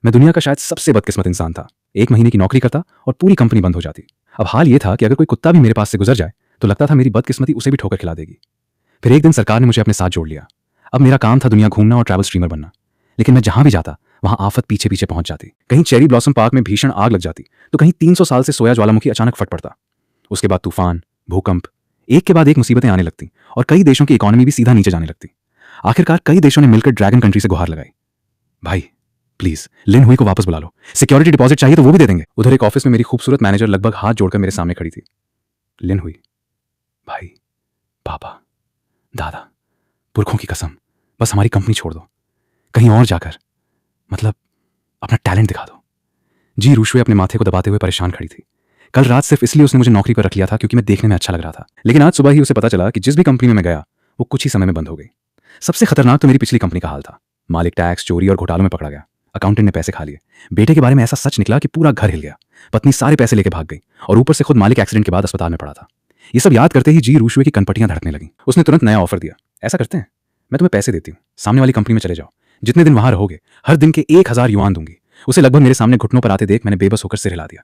मैं दुनिया का शायद सबसे बदकिस्मत इंसान था। 1 महीने की नौकरी करता और पूरी कंपनी बंद हो जाती। अब हाल ये था कि अगर कोई कुत्ता भी मेरे पास से गुजर जाए तो लगता था मेरी बदकिस्मती उसे भी ठोकर खिला देगी। फिर एक दिन सरकार ने मुझे अपने साथ जोड़ लिया। अब मेरा काम था दुनिया घूमना और ट्रैवल स्ट्रीमर बनना। लेकिन मैं जहां भी जाता वहां आफत पीछे पीछे पहुंच जाती। कहीं चेरी ब्लॉसम पार्क में भीषण आग लग जाती तो कहीं 300 साल से सोया ज्वालामुखी अचानक फट पड़ता। उसके बाद तूफान, भूकंप, एक के बाद एक मुसीबतें आने लगती और कई देशों की इकोनॉमी भी सीधा नीचे जाने लगती। आखिरकार कई देशों ने मिलकर ड्रैगन कंट्री से गुहार लगाई, भाई प्लीज लिन हुई को वापस बुला लो, सिक्योरिटी डिपॉजिट चाहिए तो वो भी दे देंगे। उधर एक ऑफिस में मेरी खूबसूरत मैनेजर लगभग हाथ जोड़कर मेरे सामने खड़ी थी। लिन हुई, भाई, पापा, दादा, पुरखों की कसम, बस हमारी कंपनी छोड़ दो, कहीं और जाकर मतलब अपना टैलेंट दिखा दो। जी रूशवे अपने माथे को दबाते हुए परेशान खड़ी थी। कल रात सिर्फ इसलिए उसने मुझे नौकरी पर रख लिया था क्योंकि मैं देखने में अच्छा लग रहा था, लेकिन आज सुबह ही उसे पता चला कि जिस भी कंपनी में मैं गया वो कुछ ही समय में बंद हो गई। सबसे खतरनाक तो मेरी पिछली कंपनी का हाल था। मालिक टैक्स, चोरी और घोटालों में पकड़ा गया। अकाउंटेंट ने पैसे खा लिए। बेटे के बारे में ऐसा सच निकला कि पूरा घर हिल गया। पत्नी सारे पैसे लेके भाग गई और ऊपर से खुद मालिक एक्सीडेंट के बाद अस्पताल में पड़ा था। ये सब याद करते ही जी रूशवे की कनपटियां धड़कने लगी। उसने तुरंत नया ऑफर दिया। ऐसा करते हैं, मैं तुम्हें पैसे देती हूँ, सामने वाली कंपनी में चले जाओ, जितने दिन वहां रहोगे हर दिन के 1000 युआन दूंगी। उसे लगभग मेरे सामने घुटनों पर आते देख मैंने बेबस होकर सिर हिला दिया।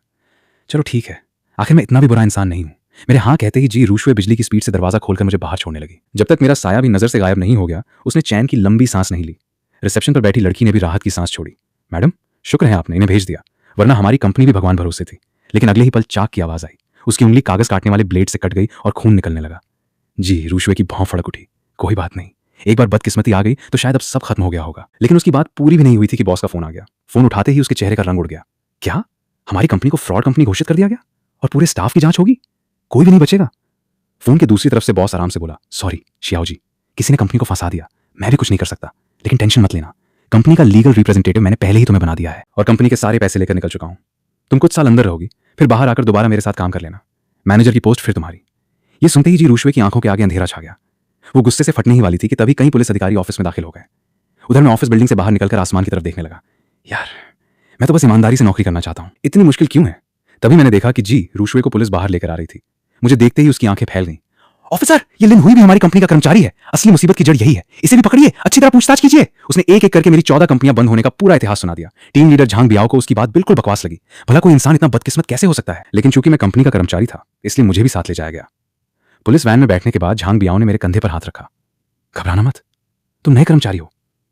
चलो ठीक है, आखिर मैं इतना भी बुरा इंसान नहीं हूं। मेरे हाँ कहते ही जी रूशवे बिजली की स्पीड से दरवाजा खोलकर मुझे बाहर छोड़ने लगी। जब तक मेरा साया भी नजर से गायब नहीं हो गया उसने चैन की लंबी सांस नहीं ली। रिसेप्शन पर बैठी लड़की ने भी राहत की सांस छोड़ी। मैडम, शुक्र है आपने इन्हें भेज दिया, वरना हमारी कंपनी भी भगवान भरोसे थी। लेकिन अगले ही पल चाक की आवाज आई। उसकी उंगली कागज काटने वाले ब्लेड से कट गई और खून निकलने लगा। जी रूशवे की भौं फड़क उठी। कोई बात नहीं, एक बार बदकिस्मती आ गई तो शायद अब सब खत्म हो गया होगा। लेकिन उसकी बात पूरी भी नहीं हुई थी कि बॉस का फोन आ गया। फोन उठाते ही उसके चेहरे का रंग उड़ गया। क्या हमारी कंपनी को फ्रॉड कंपनी घोषित कर दिया गया और पूरे स्टाफ की जांच होगी? कोई भी नहीं बचेगा। फोन के दूसरी तरफ से बॉस आराम से बोला, सॉरी शियाओ जी, किसी ने कंपनी को फंसा दिया, मैं भी कुछ नहीं कर सकता, लेकिन टेंशन मत लेना, कंपनी का लीगल रिप्रेजेंटेटिव मैंने पहले ही तुम्हें बना दिया है और कंपनी के सारे पैसे लेकर निकल चुका हूं। तुम कुछ साल अंदर रहोगी, फिर बाहर आकर दोबारा मेरे साथ काम कर लेना। मैनेजर की पोस्ट फिर तुम्हारी। ये सुनते ही जी रूशवे की आंखों के आगे अंधेरा छा गया। वो गुस्से से फटने ही वाली थी कि तभी कई पुलिस अधिकारी ऑफिस में दाखिल हो गए। उधर मैं ऑफिस बिल्डिंग से बाहर निकलकर आसमान की तरफ देखने लगा। यार, मैं तो बस ईमानदारी से नौकरी करना चाहता हूं, इतनी मुश्किल क्यों है? तभी मैंने देखा कि जी रूशवे को पुलिस बाहर लेकर आ रही थी। मुझे देखते ही उसकी आंखें फैल गईं। ऑफिसर, ये लिन हुई भी हमारी कंपनी का कर्मचारी है, असली मुसीबत की जड़ यही है, इसे भी पकड़िए, अच्छी तरह पूछताछ कीजिए। उसने एक एक करके मेरी 14 कंपनियां बंद होने का पूरा इतिहास सुना दिया। टीम लीडर झांग बियाओ को उसकी बात बिल्कुल बकवास लगी। भला कोई इंसान इतना बदकिस्मत कैसे हो सकता है? लेकिन चूंकि मैं कंपनी का कर्मचारी था इसलिए मुझे भी साथ ले जाया गया। पुलिस वैन में बैठने के बाद झांग बियाओ ने मेरे कंधे पर हाथ रखा। घबराना मत, तुम नए कर्मचारी हो,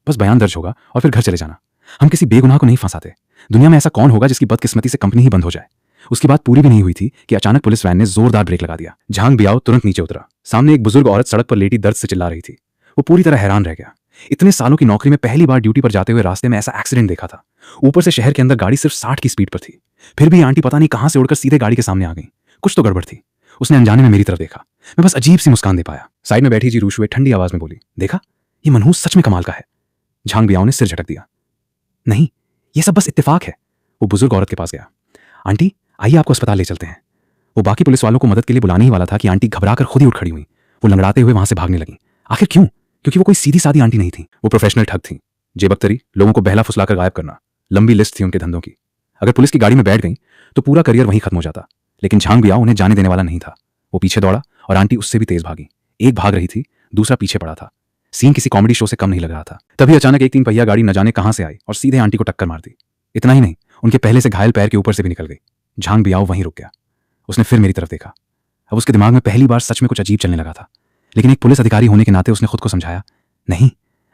बस बयान दर्ज होगा और फिर घर चले जाना। हम किसी बेगुनाह को नहीं फंसाते। दुनिया में ऐसा कौन होगा जिसकी बदकिस्मती से कंपनी ही बंद हो जाए? उसकी बात पूरी भी नहीं हुई थी कि अचानक पुलिस वैन ने जोरदार ब्रेक लगा दिया। झांग बियाओ तुरंत नीचे उतरा। सामने एक बुजुर्ग औरत सड़क पर लेटी दर्द से चिल्ला रही थी। वो पूरी तरह हैरान रह गया। इतने सालों की नौकरी में पहली बार ड्यूटी पर जाते हुए रास्ते में ऐसा एक्सीडेंट देखा था। ऊपर से शहर के अंदर गाड़ी सिर्फ 60 की स्पीड पर थी। फिर भी आंटी पता नहीं कहां से उड़कर सीधे गाड़ी के सामने आ गई। कुछ तो गड़बड़ थी। उसने अनजाने में मेरी तरफ देखा। मैं बस अजीब सी मुस्कान दे पाया। साइड में बैठी जी रूशवे ठंडी आवाज में बोली, देखा, ये मनहूस सच में कमाल का है। झांग बियाओ ने सिर झटक दिया। नहीं, ये सब बस इत्तेफाक है। वो बुजुर्ग औरत के पास गया। आंटी, आइए आपको अस्पताल ले चलते हैं। वो बाकी पुलिस वालों को मदद के लिए बुलाने ही वाला था कि आंटी घबराकर खुद ही उठ खड़ी हुई। वो लंगड़ाते हुए वहां से भागने लगी। आखिर क्यों? क्योंकि वो कोई सीधी सादी आंटी नहीं थी। वो प्रोफेशनल ठग थी। जेबकतरी, लोगों को बहला फुसलाकर गायब करना, लंबी लिस्ट थी उनके धंधों की। अगर पुलिस की गाड़ी में बैठ गई तो पूरा करियर वहीं खत्म हो जाता। लेकिन झांग बियाओ उन्हें जाने देने वाला नहीं था। वो पीछे दौड़ा और आंटी उससे भी तेज भागी। एक भाग रही थी, दूसरा पीछे पड़ा था। सीन किसी कॉमेडी शो से कम नहीं लग रहा था। तभी अचानक एक 3 पहिया गाड़ी न जाने कहां से आई और सीधे आंटी को टक्कर मार दी। इतना ही नहीं, उनके पहले से घायल पैर के ऊपर से भी निकल गई। झांग बियाओ वहीं रुक गया। उसने फिर मेरी तरफ देखा। अब उसके दिमाग में पहली बार सच में कुछ अजीब चलने लगा था। लेकिन एक पुलिस अधिकारी होने के नाते उसने खुद को समझाया, नहीं,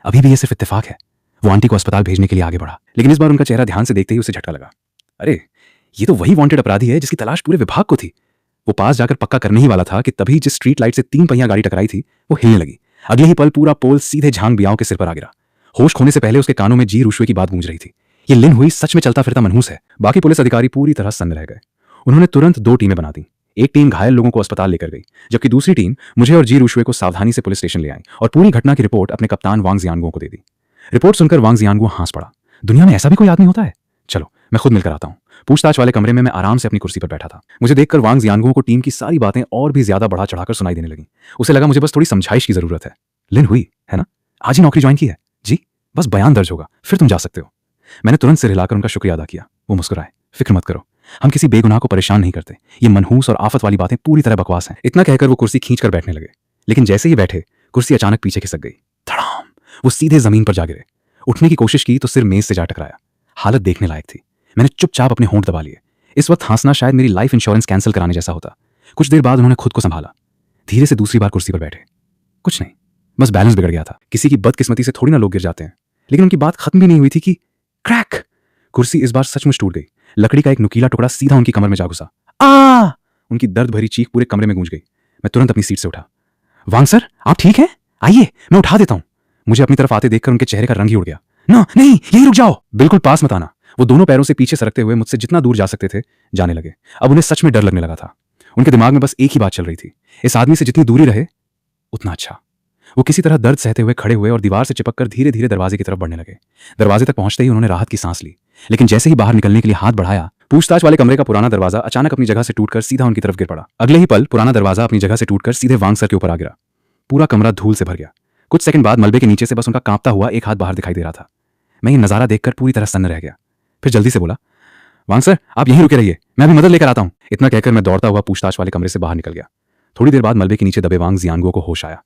अभी भी ये सिर्फ इत्तेफाक है। वो आंटी को अस्पताल भेजने के लिए आगे बढ़ा। लेकिन इस बार उनका चेहरा ध्यान से देखते ही उसे झटका लगा। अरे, ये तो वही वांटेड अपराधी है जिसकी तलाश पूरे विभाग को थी। वो पास जाकर पक्का करने ही वाला था कि तभी जिस स्ट्रीट लाइट से 3 पहिया गाड़ी टकराई थी वो हिलने लगी। अगले ही पल पूरा पोल सीधे झांग बियाओ के सिर पर आ गिरा। होश खोने से पहले उसके कानों में जी रूशवे की बात गूंज रही थी, ये लिन हुई सच में चलता फिरता मनहूस है। बाकी पुलिस अधिकारी पूरी तरह सन्न रह गए। उन्होंने तुरंत 2 टीमें बना दी। एक टीम घायल लोगों को अस्पताल लेकर गई, जबकि दूसरी टीम मुझे और जी रूशवे को सावधानी से पुलिस स्टेशन ले आई और पूरी घटना की रिपोर्ट अपने कप्तान वांग जियानगुओ को दे दी। रिपोर्ट सुनकर वांग जियानगुओ हंस पड़ा। दुनिया में ऐसा भी कोई आदमी होता है? चलो, मैं खुद मिलकर आता हूं। पूछताछ वाले कमरे में मैं आराम से अपनी कुर्सी पर बैठा था। मुझे देखकर वांग जियानगुओ को टीम की सारी बातें और भी ज्यादा बढ़ा चढ़ाकर सुनाई देने लगी। उसे लगा मुझे बस थोड़ी समझाइश की जरूरत है। लिन हुई है ना, आज ही नौकरी ज्वाइन की है जी, बस बयान दर्ज होगा, फिर तुम जा सकते हो। मैंने तुरंत सिर हिलाकर उनका शुक्रिया अदा किया। वो मुस्कुराए। फिक्र मत करो, हम किसी बेगुनाह को परेशान नहीं करते। ये मनहूस और आफत वाली बातें पूरी तरह बकवास हैं। इतना कहकर वो कुर्सी खींचकर बैठने लगे। लेकिन जैसे ही बैठे, कुर्सी अचानक पीछे खिसक गई। धड़ाम! वो सीधे जमीन पर जा गिरे। उठने की कोशिश की तो सिर मेज से जा टकराया। हालत देखने लायक थी। मैंने चुपचाप अपने होंठ दबा लिए। इस वक्त हंसना शायद मेरी लाइफ इंश्योरेंस कैंसिल कराने जैसा होता। कुछ देर बाद उन्होंने खुद को संभाला, धीरे से दूसरी बार कुर्सी पर बैठे। कुछ नहीं, बस बैलेंस बिगड़ गया था। किसी की बदकिस्मती से थोड़ी ना लोग गिर जाते हैं। लेकिन उनकी बात खत्म भी नहीं हुई थी कि क्रैक! कुर्सी इस बार सचमुच टूट गई। लकड़ी का एक नुकीला टुकड़ा सीधा उनकी कमर में जा घुसा। आ! उनकी दर्द भरी चीख पूरे कमरे में गूंज गई। मैं तुरंत अपनी सीट से उठा। वांग सर, आप ठीक हैं? आइए, मैं उठा देता हूं। मुझे अपनी तरफ आते देखकर उनके चेहरे का रंग ही उड़ गया। ना, नहीं, यहीं रुक जाओ, बिल्कुल पास मत आना। वो दोनों पैरों से पीछे सरकते हुए मुझसे जितना दूर जा सकते थे जाने लगे। अब उन्हें सच में डर लगने लगा था। उनके दिमाग में बस एक ही बात चल रही थी, इस आदमी से जितनी दूरी रहे उतना अच्छा। वो किसी तरह दर्द सहते हुए खड़े हुए और दीवार से चिपककर धीरे धीरे दरवाजे की तरफ बढ़ने लगे। दरवाजे तक पहुंचते ही उन्होंने राहत की सांस ली, लेकिन जैसे ही बाहर निकलने के लिए हाथ बढ़ाया, पूछताछ वाले कमरे का पुराना दरवाजा अचानक अपनी जगह से टूटकर सीधा उनकी तरफ गिर पड़ा। अगले ही पल पुराना दरवाजा अपनी जगह से टूटकर सीधे वांग सर के ऊपर आ गिरा। पूरा कमरा धूल से भर गया। कुछ सेकंड बाद मलबे के नीचे से बस उनका कांपता हुआ एक हाथ बाहर दिखाई दे रहा था। मैं ये नजारा देखकर पूरी तरह सन्न रह गया। फिर जल्दी से बोला, वांग सर, आप यहीं रुके रहिए, मैं अभी मदद लेकर आता हूं। इतना कहकर मैं दौड़ता हुआ पूछताछ वाले कमरे से बाहर निकल गया। थोड़ी देर बाद मलबे के नीचे दबे वांग जियांगुओ को होश आया।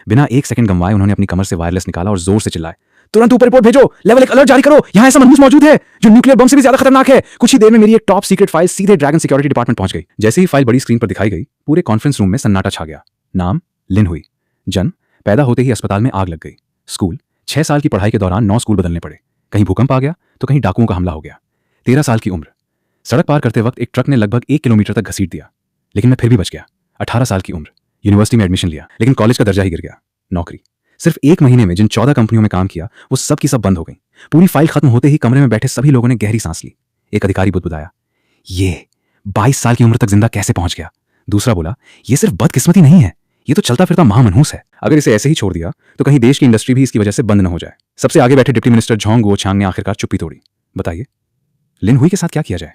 बिना एक सेकंड गंवाए उन्होंने अपनी कमर से वायरलेस निकाला और जोर से चिल्लाए, तुरंत ऊपर रिपोर्ट भेजो, लेवल 1 अलर्ट जारी करो, यहां ऐसा मनहूस मौजूद है जो न्यूक्लियर बम से भी ज्यादा खतरनाक है। कुछ ही देर में मेरी एक टॉप सीक्रेट फाइल सीधे ड्रैगन सिक्योरिटी डिपार्टमेंट पहुंच गई। जैसे ही फाइल बड़ी स्क्रीन पर दिखाई गई, पूरे कॉन्फ्रेंस रूम में सन्नाटा छा गया। नाम लिन हुई, जन्म पैदा होते ही अस्पताल में आग लग गई, स्कूल 6 साल की पढ़ाई के दौरान 9 स्कूल बदलने पड़े, कहीं भूकंप आ गया तो कहीं डाकुओं का हमला हो गया। 13 साल की उम्र, सड़क पार करते वक्त एक ट्रक ने लगभग 1 किलोमीटर तक घसीट दिया, लेकिन मैं फिर भी बच गया। 18 साल की उम्र, यूनिवर्सिटी में एडमिशन लिया, लेकिन कॉलेज का दर्जा ही गिर गया। नौकरी, सिर्फ 1 महीने में जिन 14 कंपनियों में काम किया वो सब की सब बंद हो गई। पूरी फाइल खत्म होते ही कमरे में बैठे सभी लोगों ने गहरी सांस ली। एक अधिकारी बुदबुदाया, ये 22 साल की उम्र तक जिंदा कैसे पहुंच गया? दूसरा बोला, ये सिर्फ बदकिस्मती नहीं है, ये तो चलता फिरता महामनहूस है। अगर इसे ऐसे ही छोड़ दिया तो कहीं देश की इंडस्ट्री भी इसकी वजह से बंद न हो जाए। सबसे आगे बैठे डिप्टी मिनिस्टर झोंग गुओचांग ने आखिरकार चुप्पी तोड़ी। बताइए, लिन हुई के साथ क्या किया जाए?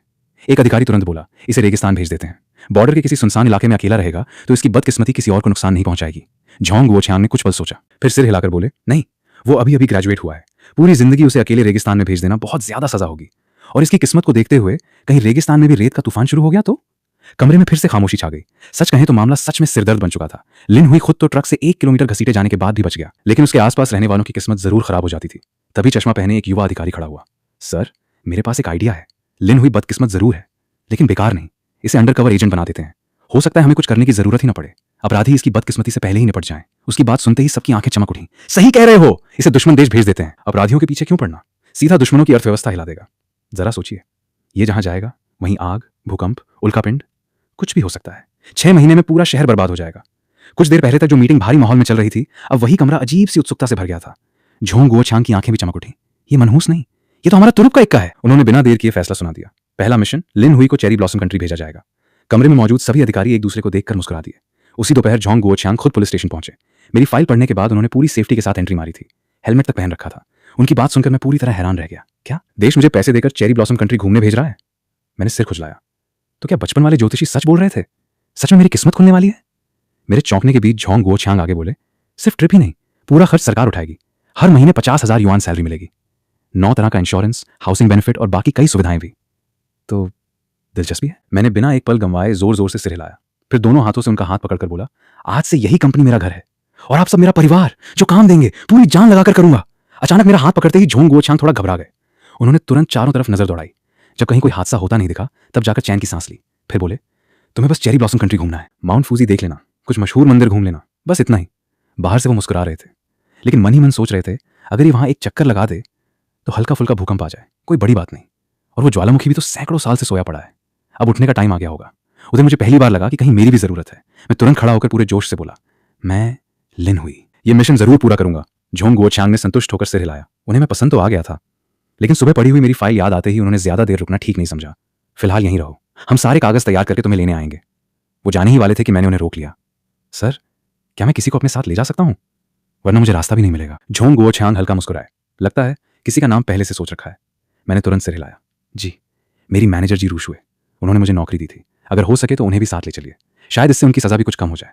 एक अधिकारी तुरंत बोला, इसे रेगिस्तान भेज देते हैं। बॉर्डर के किसी सुनसान इलाके में अकेला रहेगा तो इसकी बदकिस्मती किसी और को नुकसान नहीं पहुंचाएगी। झोंग गुओचांग ने कुछ पल सोचा, फिर सिर हिलाकर बोले, नहीं, वो अभी अभी ग्रेजुएट हुआ है, पूरी जिंदगी उसे अकेले रेगिस्तान में भेज देना बहुत ज्यादा सजा होगी। और इसकी किस्मत को देखते हुए कहीं रेगिस्तान में भी रेत का तूफान शुरू हो गया तो? कमरे में फिर से खामोशी छा गई। सच कहें तो मामला सच में सिरदर्द बन चुका था। लिन हुई खुद तो ट्रक से 1 किलोमीटर घसीटे जाने के बाद भी बच गया, लेकिन उसके आसपास रहने वालों की किस्मत जरूर खराब हो जाती थी। तभी चश्मा पहने एक युवा अधिकारी खड़ा हुआ। सर, मेरे पास एक आइडिया है। लिन हुई बदकिस्मत जरूर है, लेकिन बेकार नहीं। इसे अंडरकवर एजेंट बना देते हैं, हो सकता है हमें कुछ करने की जरूरत ही न पड़े। अपराधी इसकी बदकिस्मती से पहले ही निपट जाएं। उसकी बात सुनते ही सबकी आंखें चमक उठी। सही कह रहे हो, इसे दुश्मन देश भेज देते हैं। अपराधियों के पीछे क्यों पड़ना, सीधा दुश्मनों की अर्थव्यवस्था हिला देगा। जरा सोचिए, ये जहां जाएगा वहीं आग, भूकंप, उल्कापिंड, कुछ भी हो सकता है। 6 महीने में पूरा शहर बर्बाद हो जाएगा। कुछ देर पहले तक जो मीटिंग भारी माहौल में चल रही थी, अब वही कमरा अजीब सी उत्सुकता से भर गया था। झोंग गुओचांग की आंखें भी चमक उठी। ये मनहूस नहीं, ये तो हमारा तुरुप का इक्का है। उन्होंने बिना देर किए फैसला सुना दिया। पहला मिशन, लिन हुई को चेरी ब्लॉसम कंट्री भेजा जाएगा। कमरे में मौजूद सभी अधिकारी एक दूसरे को देखकर मुस्कुरा दिए। उसी दोपहर झोंग गुओचांग खुद पुलिस स्टेशन पहुंचे। मेरी फाइल पढ़ने के बाद उन्होंने पूरी सेफ्टी के साथ एंट्री मारी थी। हेलमेट तक पहन रखा था। उनकी बात सुनकर मैं पूरी तरह हैरान रह गया। क्या देश मुझे पैसे देकर चेरी ब्लॉसम कंट्री घूमने भेज रहा है? मैंने सिर खुजलाया। तो क्या बचपन वाले ज्योतिषी सच बोल रहे थे? सच में मेरी किस्मत खुलने वाली है? मेरे चौंकने के बीच झोंग गुओचांग आगे बोले, सिर्फ ट्रिप ही नहीं, पूरा खर्च सरकार उठाएगी। हर महीने 50,000 युआन सैलरी मिलेगी, 9 तरह का इंश्योरेंस, हाउसिंग बेनिफिट और बाकी कई सुविधाएं भी। तो दिलचस्पी है? मैंने बिना एक पल गंवाए जोर जोर से सिर हिलाया, फिर दोनों हाथों से उनका हाथ पकड़कर बोला, आज से यही कंपनी मेरा घर है और आप सब मेरा परिवार। जो काम देंगे पूरी जान लगाकर करूंगा। अचानक मेरा हाथ पकड़ते ही झोंग गुओचांग थोड़ा घबरा गए। उन्होंने तुरंत चारों तरफ नजर दौड़ाई। जब कहीं कोई हादसा होता नहीं दिखा तब जाकर चैन की सांस ली। फिर बोले, तुम्हें बस चेरी ब्लॉसम कंट्री घूमना है, माउंट फूजी देख लेना, कुछ मशहूर मंदिर घूम लेना, बस इतना ही। बाहर से वो मुस्कुरा रहे थे, लेकिन मन ही मन सोच रहे थे, अगर ये वहां एक चक्कर लगा दे तो हल्का फुल्का भूकंप आ जाए, कोई बड़ी बात नहीं। और वो ज्वालामुखी भी तो सैकड़ों साल से सोया पड़ा है, अब उठने का टाइम आ गया होगा। उधर मुझे पहली बार लगा कि कहीं मेरी भी जरूरत है। मैं तुरंत खड़ा होकर पूरे जोश से बोला, मैं लिन हुई, ये मिशन जरूर पूरा करूंगा। झोंग गुओचांग ने संतुष्ट होकर सिर हिलाया। उन्हें मैं पसंद तो आ गया था, लेकिन सुबह पढ़ी हुई मेरी फाइल याद आते ही उन्होंने ज्यादा देर रुकना ठीक नहीं समझा। फिलहाल यहीं रहो, हम सारे कागज तैयार करके तुम्हें लेने आएंगे। वो जाने ही वाले थे कि मैंने उन्हें रोक लिया। सर, क्या मैं किसी को अपने साथ ले जा सकता हूं? वरना मुझे रास्ता भी नहीं मिलेगा। झोंग गुओचांग हल्का मुस्कुराए। लगता है किसी का नाम पहले से सोच रखा है। मैंने तुरंत सिर हिलाया। जी, मेरी मैनेजर जी रूशुए, उन्होंने मुझे नौकरी दी थी। अगर हो सके तो उन्हें भी साथ ले चलिए, शायद इससे उनकी सजा भी कुछ कम हो जाए।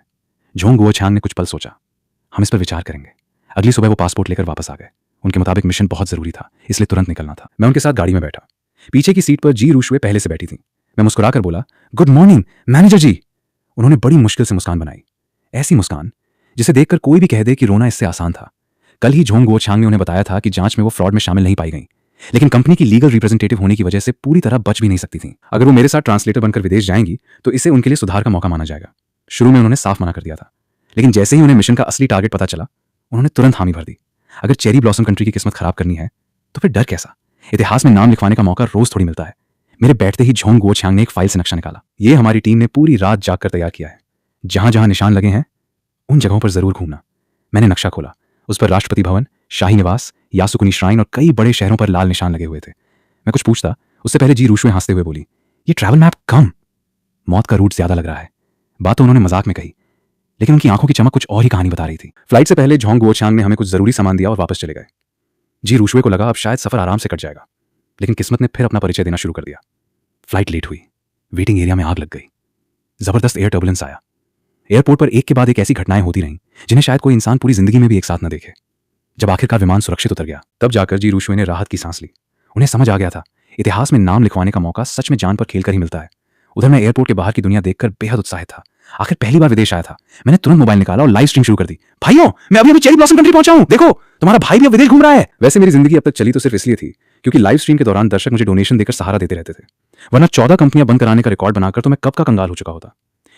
झोंग गुओचांग ने कुछ पल सोचा। हम इस पर विचार करेंगे। अगली सुबह वो पासपोर्ट लेकर वापस आ गए। उनके मुताबिक मिशन बहुत जरूरी था, इसलिए तुरंत निकलना था। मैं उनके साथ गाड़ी में बैठा। पीछे की सीट पर जी रूशुए पहले से बैठी थी। मैं मुस्कुराकर बोला, गुड मॉर्निंग मैनेजर जी। उन्होंने बड़ी मुश्किल से मुस्कान बनाई, ऐसी मुस्कान जिसे देखकर कोई भी कह दे कि रोना इससे आसान था। कल ही झोंग गुओचांग ने उन्हें बताया था कि जांच में वो फ्रॉड में शामिल नहीं पाई गई, लेकिन कंपनी की लीगल रिप्रेजेंटेटिव होने की वजह से पूरी तरह बच भी नहीं सकती थी। अगर वो मेरे साथ ट्रांसलेटर बनकर विदेश जाएंगी तो इसे उनके लिए सुधार का मौका माना जाएगा। शुरू में उन्होंने साफ मना कर दिया था, लेकिन जैसे ही उन्हें मिशन का असली टारगेट पता चला उन्होंने तुरंत हामी भर दी। अगर चेरी ब्लॉसम कंट्री की किस्मत खराब करनी है तो फिर डर कैसा? इतिहास में नाम लिखवाने का मौका रोज थोड़ी मिलता है। मेरे बैठते ही झोंग गुओछियांग ने एक फाइल से नक्शा निकाला। ये हमारी टीम ने पूरी रात जाग कर तैयार किया है। जहां जहां निशान लगे हैं उन जगहों पर जरूर घूमना। मैंने नक्शा खोला, उस पर राष्ट्रपति भवन, शाही निवास, यासुकुनी श्राइन और कई बड़े शहरों पर लाल निशान लगे हुए थे। मैं कुछ पूछता उससे पहले जी रूशवे हंसते हुए बोली, ये ट्रैवल मैप कम, मौत का रूट ज्यादा लग रहा है। बात तो उन्होंने मजाक में कही, लेकिन उनकी आंखों की चमक कुछ और ही कहानी बता रही थी। फ्लाइट से पहले झोंग गुओछियांग ने हमें कुछ जरूरी सामान दिया और वापस चले गए। जी रूशवे को लगा अब शायद सफर आराम से कट जाएगा, लेकिन किस्मत ने फिर अपना परिचय देना शुरू कर दिया। फ्लाइट लेट हुई, वेटिंग एरिया में आग लग गई, जबरदस्त एयर टर्बुलेंस आया। एयरपोर्ट पर एक के बाद एक ऐसी घटनाएं होती रहीं जिन्हें शायद कोई इंसान पूरी जिंदगी में भी एक साथ न देखे। जब आखिरकार विमान सुरक्षित उतर गया तब जाकर जी रूशवे ने राहत की सांस ली। उन्हें समझ आ गया था इतिहास में नाम लिखवाने का मौका सच में जान पर खेलकर ही मिलता है। उधर मैं एयरपोर्ट के बाहर की दुनिया देखकर बेहद उत्साहित था। आखिर पहली बार विदेश आया था। मैंने तुरंत मोबाइल निकाला और लाइव स्ट्रीम शुरू कर दी। भाइयों, मैं अभी अभी चेरी ब्लॉसम कंट्री पहुंचा हूं, देखो तुम्हारा भाई भी अब विदेश घूम रहा है। वैसे मेरी जिंदगी अब तक चली तो सिर्फ इसलिए थी क्योंकि लाइव स्ट्रीम के दौरान दर्शक मुझे डोनेशन देकर सहारा देते रहते थे, वरना 14 कंपनियां बंद कराने का रिकॉर्ड बनाकर तो मैं कब का कंगाल हो चुका होता।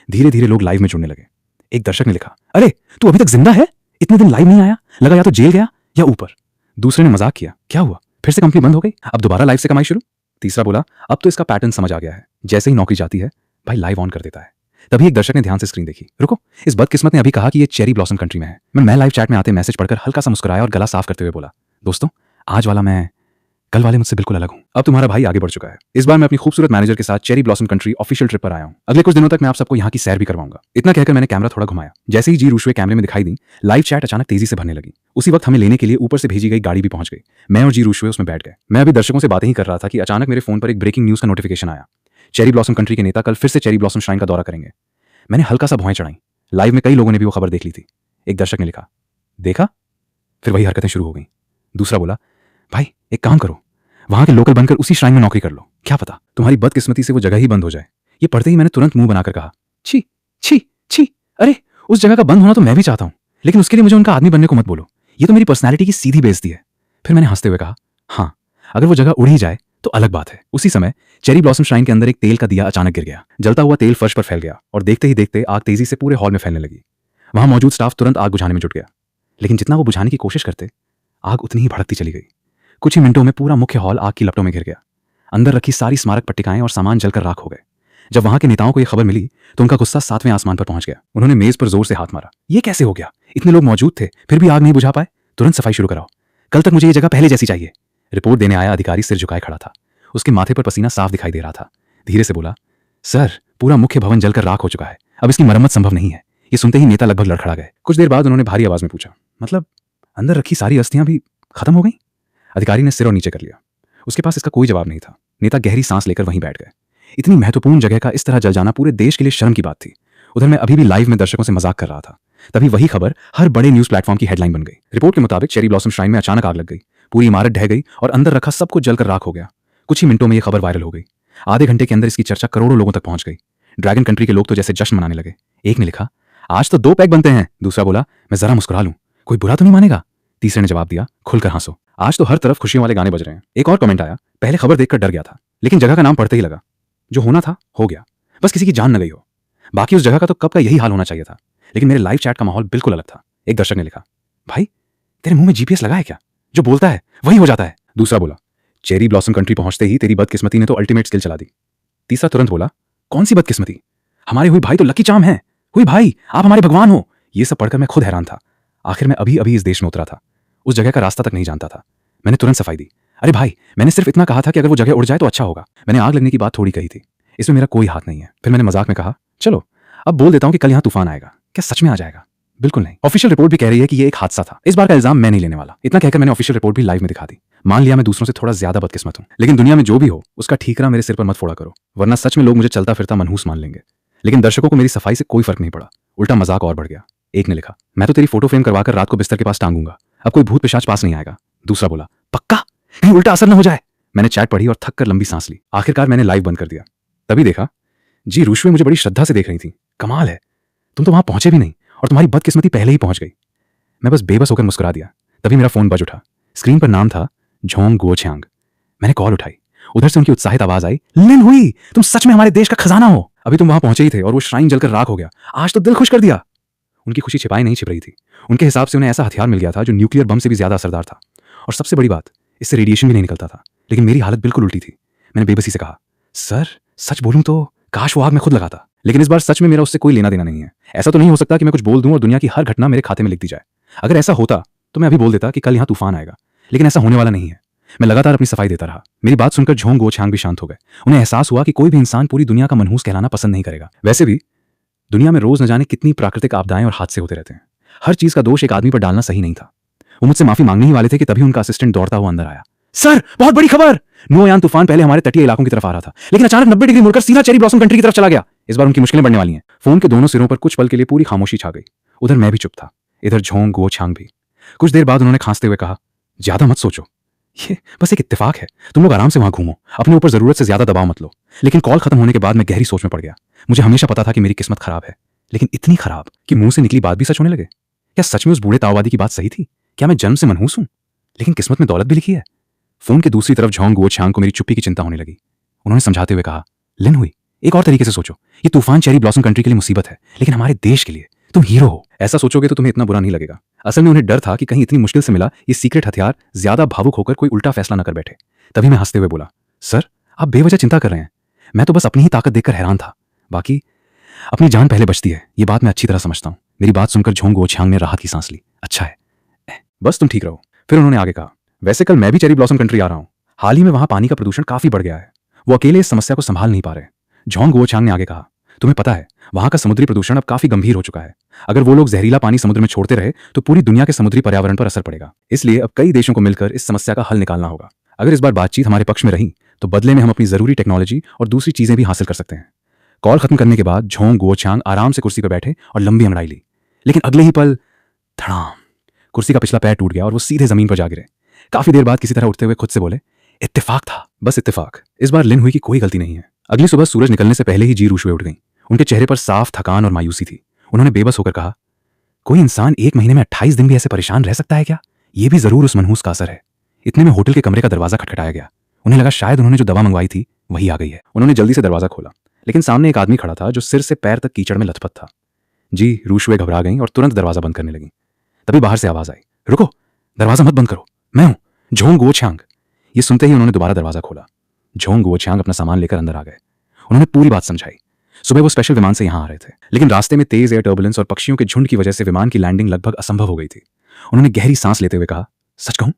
धीरे धीरे लोग लाइव में जुड़ने लगे। एक दर्शक ने लिखा, अरे तू अभी तक जिंदा है, इतने दिन लाइव नहीं आया, लगा या तो जेल गया या ऊपर। दूसरे ने मजाक किया, क्या हुआ फिर से कंपनी बंद हो गई, अब दोबारा लाइव से कमाई शुरू। तीसरा बोला, अब तो इसका पैटर्न समझ आ गया है, जैसे ही नौकरी जाती है भाई लाइव ऑन कर देता है। तभी एक दर्शक ने ध्यान से स्क्रीन देखी। रुको, इस बदकिस्मत ने अभी कहा कि ये चेरी ब्लॉसम कंट्री में है। मैं लाइव चैट में आते मैसेज पढ़कर हल्का सा मुस्कुराया और गला साफ करते हुए बोला, दोस्तों आज वाला मैं कल वाले मुझसे बिल्कुल अलग हूं। अब तुम्हारा भाई आगे बढ़ चुका है। इस बार मैं अपनी खूबसूरत मैनेजर के साथ cherry blossom country official trip पर आया हूं। अगले कुछ दिनों तक मैं आप सबको यहाँ की सैर भी करवाऊंगा। इतना कहकर मैंने कैमरा थोड़ा घुमाया। जैसे ही जी रूशवे कैमरे में दिखाई दी, लाइव चैट अचानक तेजी से भरने लगी। उसी वक्त हमें लेने के लिए ऊपर से भेजी गई गाड़ी भी पहुंच गई। मैं और जी रूशवे उसमें बैठ गए। मैं अभी दर्शकों से बातें ही कर रहा था कि अचानक मेरे फोन पर एक ब्रेकिंग न्यूज का नोटिफिकेशन आया। चेरी ब्लॉसम कंट्री के नेता कल फिर से चेरी ब्लॉसम श्राइन का दौरा करेंगे। मैंने हल्का सा भौएं चढ़ाई। लाइव में कई लोगों ने भी वो खबर देख ली थी। एक दर्शक ने लिखा, देखा, फिर वही हरकतें शुरू हो गई। दूसरा बोला, भाई एक काम करो, वहां के लोकल बनकर उसी श्राइन में नौकरी कर लो, क्या पता तुम्हारी बदकिस्मती से वो जगह ही बंद हो जाए। ये पढ़ते ही मैंने तुरंत मुंह बनाकर कहा, छी छी छी, अरे उस जगह का बंद होना तो मैं भी चाहता हूं, लेकिन उसके लिए मुझे उनका आदमी बनने को मत बोलो, ये तो मेरी पर्सनैलिटी की सीधी बेइज्जती है। फिर मैंने हंसते हुए कहा, हाँ अगर वो जगह उड़ ही जाए तो अलग बात है। उसी समय चेरी ब्लॉसम श्राइन के अंदर एक तेल का दिया अचानक गिर गया। जलता हुआ तेल फर्श पर फैल गया और देखते ही देखते आग तेजी से पूरे हॉल में फैलने लगी। वहां मौजूद स्टाफ तुरंत आग बुझाने में जुट गया, लेकिन जितना वो बुझाने की कोशिश करते आग उतनी ही भड़कती चली गई। कुछ ही मिनटों में पूरा मुख्य हॉल आग की लपटों में घिर गया। अंदर रखी सारी स्मारक पट्टिकाएं और सामान जलकर राख हो गए। जब वहां के नेताओं को यह खबर मिली तो उनका गुस्सा 7वें आसमान पर पहुंच गया। उन्होंने मेज पर जोर से हाथ मारा। ये कैसे हो गया, इतने लोग मौजूद थे फिर भी आग नहीं बुझा पाए, तुरंत सफाई शुरू कराओ, कल तक मुझे ये जगह पहले जैसी चाहिए। रिपोर्ट देने आया अधिकारी सिर झुकाए खड़ा था। उसके माथे पर पसीना साफ दिखाई दे रहा था। धीरे से बोला, सर पूरा मुख्य भवन जलकर राख हो चुका है, अब इसकी मरम्मत संभव नहीं है। ये सुनते ही नेता लगभग लड़खड़ा गए। कुछ देर बाद उन्होंने भारी आवाज में पूछा, मतलब अंदर रखी सारी अस्थियां भी खत्म हो गई? अधिकारी ने सिर और नीचे कर लिया। उसके पास इसका कोई जवाब नहीं था। नेता गहरी सांस लेकर वहीं बैठ गए। इतनी महत्वपूर्ण जगह का इस तरह जल जाना पूरे देश के लिए शर्म की बात थी। उधर मैं अभी भी लाइव में दर्शकों से मजाक कर रहा था। तभी वही खबर हर बड़े न्यूज प्लेटफॉर्म की हेडलाइन बन गई। रिपोर्ट के मुताबिक चेरी ब्लॉसम श्राइन में अचानक आग लग गई, पूरी इमारत ढह गई और अंदर रखा सब कुछ जलकर राख हो गया। कुछ ही मिनटों में यह खबर वायरल हो गई। आधे घंटे के अंदर इसकी चर्चा करोड़ों लोगों तक पहुंच गई। ड्रैगन कंट्री के लोग तो जैसे जश्न मनाने लगे। एक ने लिखा, आज तो 2 पैक बनते हैं। दूसरा बोला, मैं जरा मुस्कुरा लूं, कोई बुरा तो नहीं मानेगा। तीसरे ने जवाब दिया, खुलकर हंसो, आज तो हर तरफ खुशियों वाले गाने बज रहे हैं। एक और कमेंट आया, पहले खबर देखकर डर गया था, लेकिन जगह का नाम पढ़ते ही लगा, जो होना था हो गया, बस किसी की जान न गई हो। बाकी उस जगह का तो कब का यही हाल होना चाहिए था, लेकिन मेरे लाइव चैट का माहौल बिल्कुल अलग था। एक दर्शक ने लिखा, भाई तेरे मुंह में जीपीएस लगा है क्या, जो बोलता है वही हो जाता है। दूसरा बोला, चेरी ब्लॉसम कंट्री पहुंचते ही तेरी बदकिस्मती ने तो अल्टीमेट स्किल चला दी। तीसरा तुरंत बोला, कौन सी बदकिस्मती, हमारे हुई भाई तो लकी चार्म है, हुई भाई आप हमारे भगवान हो। ये सब पढ़कर मैं खुद हैरान था। आखिर मैं अभी अभी इस देश में उतरा था, उस जगह का रास्ता तक नहीं जानता था। मैंने तुरंत सफाई दी, अरे भाई मैंने सिर्फ इतना कहा था कि अगर वो जगह उड़ जाए तो अच्छा होगा, मैंने आग लगने की बात थोड़ी कही थी, इसमें मेरा कोई हाथ नहीं है। फिर मैंने मजाक में कहा, चलो अब बोल देता हूं कि कल यहां तूफान आएगा, क्या सच में आ जाएगा? बिल्कुल नहीं। ऑफिशियल रिपोर्ट भी कह रही है कि ये एक हादसा था, इस बार का इल्जाम मैं नहीं लेने वाला। इतना कहकर मैंने ऑफिशियल रिपोर्ट भी लाइव में दिखा दी। मान लिया मैं दूसरों से थोड़ा ज्यादा बदकिस्मत हूं, लेकिन दुनिया में जो भी हो उसका ठीकरा मेरे सिर पर मत फोड़ा करो, वरना सच में लोग मुझे चलता फिरता मनहूस मान लेंगे। लेकिन दर्शकों को मेरी सफाई से कोई फर्क नहीं पड़ा, उल्टा मजाक और बढ़ गया। एक ने लिखा, मैं तो तेरी फोटो फ्रेम करवाकर रात को बिस्तर के पास टांगूंगा, अब कोई भूत पिशाच पास नहीं आएगा। दूसरा बोला, पक्का, कहीं उल्टा असर न हो जाए। मैंने चैट पढ़ी और थक कर लंबी सांस ली। आखिरकार मैंने लाइव बंद कर दिया। तभी देखा जी रूशवे मुझे बड़ी श्रद्धा से देख रही थी। कमाल है, तुम तो वहां पहुंचे भी नहीं और तुम्हारी बदकिस्मती पहले ही पहुंच गई। मैं बस बेबस होकर मुस्कुरा दिया। तभी मेरा फोन बज उठा। स्क्रीन पर नाम था झोंग गुओछियांग। मैंने कॉल उठाई। उधर से उनकी उत्साहित आवाज आई, लिन हुई, तुम सच में हमारे देश का खजाना हो। अभी तुम वहां पहुंचे ही थे और वो श्राइन जलकर राख हो गया। आज तो दिल खुश कर दिया। उनकी खुशी छिपाई नहीं छिप रही थी। उनके हिसाब से उन्हें ऐसा हथियार मिल गया था जो न्यूक्लियर बम से भी ज्यादा असरदार था। और सबसे बड़ी बात, इससे रेडिएशन भी नहीं निकलता था। लेकिन मेरी हालत बिल्कुल उल्टी थी। मैंने बेबसी से कहा, सर सच बोलूं तो काश वो आग में खुद लगाता, लेकिन इस बार सच में मेरा उससे कोई लेना देना नहीं है। ऐसा तो नहीं हो सकता कि मैं कुछ बोल दूं और दुनिया की हर घटना मेरे खाते में लिख दी जाए। अगर ऐसा होता तो मैं अभी बोल देता कि कल यहां तूफान आएगा, लेकिन ऐसा होने वाला नहीं है। मैं लगातार अपनी सफाई देता रहा। मेरी बात सुनकर झोंग गो छांग भी शांत हो गए। उन्हें एहसास हुआ कि कोई भी इंसान पूरी दुनिया का मनहूस कहलाना पसंद नहीं करेगा। वैसे भी दुनिया में रोज न जाने कितनी प्राकृतिक आपदाएं और हादसे होते रहते हैं। हर चीज का दोष एक आदमी पर डालना सही नहीं था। वो मुझसे माफी मांगने ही वाले थे कि तभी उनका असिस्टेंट दौड़ता हुआ अंदर आया। सर, बहुत बड़ी खबर! नोयान तूफान पहले हमारे तटीय इलाकों की तरफ आ रहा था, लेकिन अचानक 90 डिग्री मुड़कर सीधा चेरी ब्लॉसम कंट्री की तरफ चला गया। इस बार उनकी मुश्किलें बढ़ने वाली हैं। फोन के दोनों सिरों पर कुछ पल के लिए पूरी खामोशी छा गई। उधर मैं भी चुप था, इधर झोंग गो छांग भी। कुछ देर बाद उन्होंने खांसते हुए कहा, ज्यादा मत सोचो, ये बस एक इत्तेफाक है। तुम लोग आराम से वहां घूमो, अपने ऊपर जरूरत से ज्यादा दबाव मत लो। लेकिन कॉल खत्म होने के बाद मैं गहरी सोच में पड़ गया। मुझे हमेशा पता था कि मेरी किस्मत खराब है, लेकिन इतनी खराब कि मुंह से निकली बात भी सच होने लगे। क्या सच में उस बूढ़े ताओवादी की बात सही थी? क्या मैं जन्म से मनहूस हूं, लेकिन किस्मत में दौलत भी लिखी है? फोन के दूसरी तरफ झोंग गो छांग को मेरी चुप्पी की चिंता होने लगी। उन्होंने समझाते हुए कहा, लिन हुई, एक और तरीके से सोचो। ये तूफान चेरी ब्लॉसम कंट्री के लिए मुसीबत है, लेकिन हमारे देश के लिए तुम हीरो हो। ऐसा सोचोगे तो तुम्हें इतना बुरा नहीं लगेगा। असल में उन्हें डर था कि कहीं इतनी मुश्किल से मिला ये सीक्रेट हथियार ज्यादा भावुक होकर कोई उल्टा फैसला न कर बैठे। तभी मैं हंसते हुए बोला, सर आप बेवजह चिंता कर रहे हैं। मैं तो बस अपनी ही ताकत देखकर हैरान था। बाकी अपनी जान पहले बचती है, ये बात मैं अच्छी तरह समझता हूं। मेरी बात सुनकर झोंग गो छांग ने राहत की सांस ली। अच्छा है, बस तुम ठीक रहो। फिर उन्होंने आगे कहा, वैसे कल मैं भी चेरी ब्लॉसम कंट्री आ रहा हूं। हाल ही में वहां पानी का प्रदूषण काफी बढ़ गया है। वो अकेले इस समस्या को संभाल नहीं पा रहे। झोंग गो छांग ने आगे कहा, तुम्हें पता है वहां का समुद्री प्रदूषण अब काफी गंभीर हो चुका है। अगर वो लोग जहरीला पानी समुद्र में छोड़ते रहे तो पूरी दुनिया के समुद्री पर्यावरण पर असर पड़ेगा। इसलिए अब कई देशों को मिलकर इस समस्या का हल निकालना होगा। अगर इस बार बातचीत हमारे पक्ष में रही तो बदले में हम अपनी जरूरी टेक्नोलॉजी और दूसरी चीजें भी हासिल कर सकते हैं। कॉल खत्म करने के बाद झोंग गो छांग आराम से कुर्सी पर बैठे और लंबी अंगड़ाई ली। लेकिन अगले ही पल धड़ाम, कुर्सी का पिछला पैर टूट गया और वो सीधे जमीन पर जा गिरे। काफी देर बाद किसी तरह उठते हुए खुद से बोले, इत्तेफाक था, बस इत्तेफाक। इस बार लिन हुई की कोई गलती नहीं है। अगली सुबह सूरज निकलने से पहले ही जी रूशवे उठ गई। उनके चेहरे पर साफ थकान और मायूसी थी। उन्होंने बेबस होकर कहा, कोई इंसान एक महीने में 28 दिन भी ऐसे परेशान रह सकता है क्या? ये भी जरूर उस मनहूस का असर है। इतने में होटल के कमरे का दरवाजा खटखटाया गया। उन्हें लगा शायद उन्होंने जो दवा मंगवाई थी वही आ गई है। उन्होंने जल्दी से दरवाजा खोला, लेकिन सामने एक आदमी खड़ा था जो सिर से पैर तक कीचड़ में लथपथ था। जी रूशवे घबरा गई और तुरंत दरवाजा बंद करने लगी। तभी बाहर से आवाज आई, रुको, दरवाजा मत बंद करो, मैं हूं झोंग गो छांग। ये सुनते ही उन्होंने दोबारा दरवाजा खोला। झोंग गो छांग अपना सामान लेकर अंदर आ गए। उन्होंने पूरी बात समझाई। सुबह वो स्पेशल विमान से यहां आ रहे थे, लेकिन रास्ते में तेज एयर टर्बुलेंस और पक्षियों के झुंड की वजह से विमान की लैंडिंग लगभग असंभव हो गई थी। उन्होंने गहरी सांस लेते हुए कहा, सच कहूं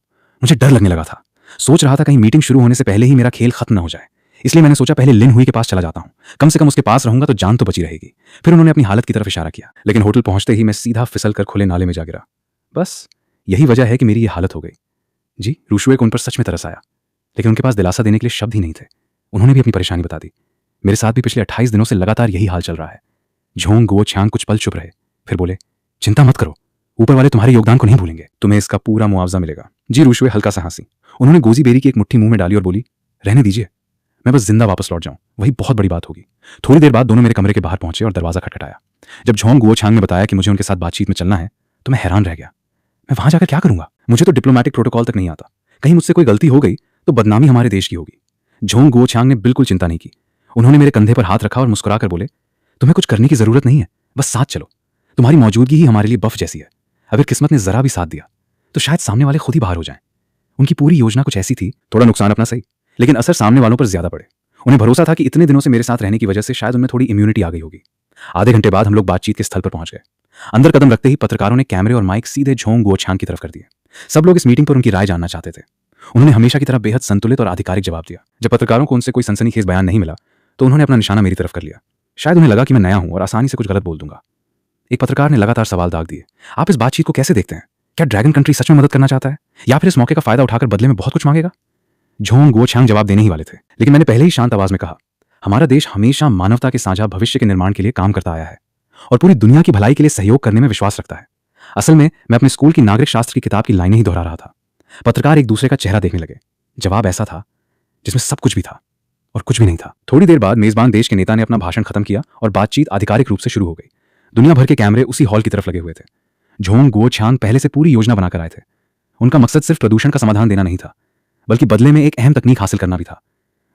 मुझे डर लगने लगा था। सोच रहा था कहीं मीटिंग शुरू होने से पहले ही मेरा खेल खत्म न हो जाए। इसलिए मैंने सोचा पहले लिन हुई के पास चला जाता हूं, कम से कम उसके पास रहूंगा तो जान तो बची रहेगी। फिर उन्होंने अपनी हालत की तरफ इशारा किया, लेकिन होटल पहुंचते ही मैं सीधा फिसल कर खुले नाले में जा गिरा। बस यही वजह है कि मेरी ये हालत हो गई। जी रूशवे को उन पर सच में तरस आया, लेकिन उनके पास दिलासा देने के लिए शब्द ही नहीं थे। उन्होंने भी अपनी परेशानी बता दी। मेरे साथ भी पिछले 28 दिनों से लगातार यही हाल चल रहा है। झोंग गो छांग कुछ पल चुप रहे, फिर बोले, चिंता मत करो, ऊपर वाले तुम्हारे योगदान को नहीं भूलेंगे। तुम्हें इसका पूरा मुआवजा मिलेगा। जी रूशवे हल्का सा हंसी। उन्होंने गोजी बेरी की एक मुट्ठी मुंह में डाली और बोली, रहने दीजिए, मैं बस जिंदा वापस लौट जाऊं, वही बहुत बड़ी बात होगी। थोड़ी देर बाद दोनों मेरे कमरे के बाहर पहुंचे और दरवाजा खटखटाया। जब झोंग गो छांग ने बताया कि मुझे उनके साथ बातचीत में चलना है तो मैं हैरान रह गया। मैं वहां जाकर क्या करूंगा? मुझे तो डिप्लोमैटिक प्रोटोकॉल तक नहीं आता। कहीं मुझसे कोई गलती हो गई तो बदनामी हमारे देश की होगी। झोंग गो छांग ने बिल्कुल चिंता नहीं की। उन्होंने मेरे कंधे पर हाथ रखा और मुस्कुराकर बोले, तुम्हें कुछ करने की जरूरत नहीं है, बस साथ चलो। तुम्हारी मौजूदगी ही हमारे लिए बफ जैसी है। अगर किस्मत ने जरा भी साथ दिया तो शायद सामने वाले खुद ही बाहर हो जाएं। उनकी पूरी योजना कुछ ऐसी थी, थोड़ा नुकसान अपना सही, लेकिन असर सामने वालों पर ज्यादा पड़े। उन्हें भरोसा था कि इतने दिनों से मेरे साथ रहने की वजह से शायद उनमें थोड़ी इम्यूनिटी आ गई होगी। आधे घंटे बाद हम लोग बातचीत के स्थल पर पहुंच गए। अंदर कदम रखते ही पत्रकारों ने कैमरे और माइक सीधे झोंग गो छांग की तरफ कर दिए। सब लोग इस मीटिंग पर उनकी राय जानना चाहते थे। उन्होंने हमेशा की तरह बेहद संतुलित और आधिकारिक जवाब दिया। जब पत्रकारों को उनसे कोई सनसनीखेज बयान नहीं मिला तो उन्होंने अपना निशाना मेरी तरफ कर लिया। शायद उन्हें लगा कि मैं नया हूं और आसानी से कुछ गलत बोल दूंगा। एक पत्रकार ने लगातार सवाल दाग दिए, आप इस बातचीत को कैसे देखते हैं? क्या ड्रैगन कंट्री सच में मदद करना चाहता है या फिर इस मौके का फायदा उठाकर बदले में बहुत कुछ मांगेगा? झोंग गो छांग जवाब देने ही वाले थे, लेकिन मैंने पहले ही शांत आवाज में कहा, हमारा देश हमेशा मानवता के साझा भविष्य के निर्माण के लिए काम करता आया है और पूरी दुनिया की भलाई के लिए सहयोग करने में विश्वास रखता है। असल में मैं अपने स्कूल की नागरिक शास्त्र की किताब की लाइनें ही दोहरा रहा था। पत्रकार एक दूसरे का चेहरा देखने लगे। जवाब ऐसा था जिसमें सब कुछ भी था और कुछ भी नहीं था। थोड़ी देर बाद मेजबान देश के नेता ने अपना भाषण खत्म किया और बातचीत आधिकारिक रूप से शुरू हो गई। दुनिया भर के कैमरे उसी हॉल की तरफ लगे हुए थे। झोंग गो छांग पहले से पूरी योजना बनाकर आए थे। उनका मकसद सिर्फ प्रदूषण का समाधान देना नहीं था, बल्कि बदले में एक अहम तकनीक हासिल करना भी था।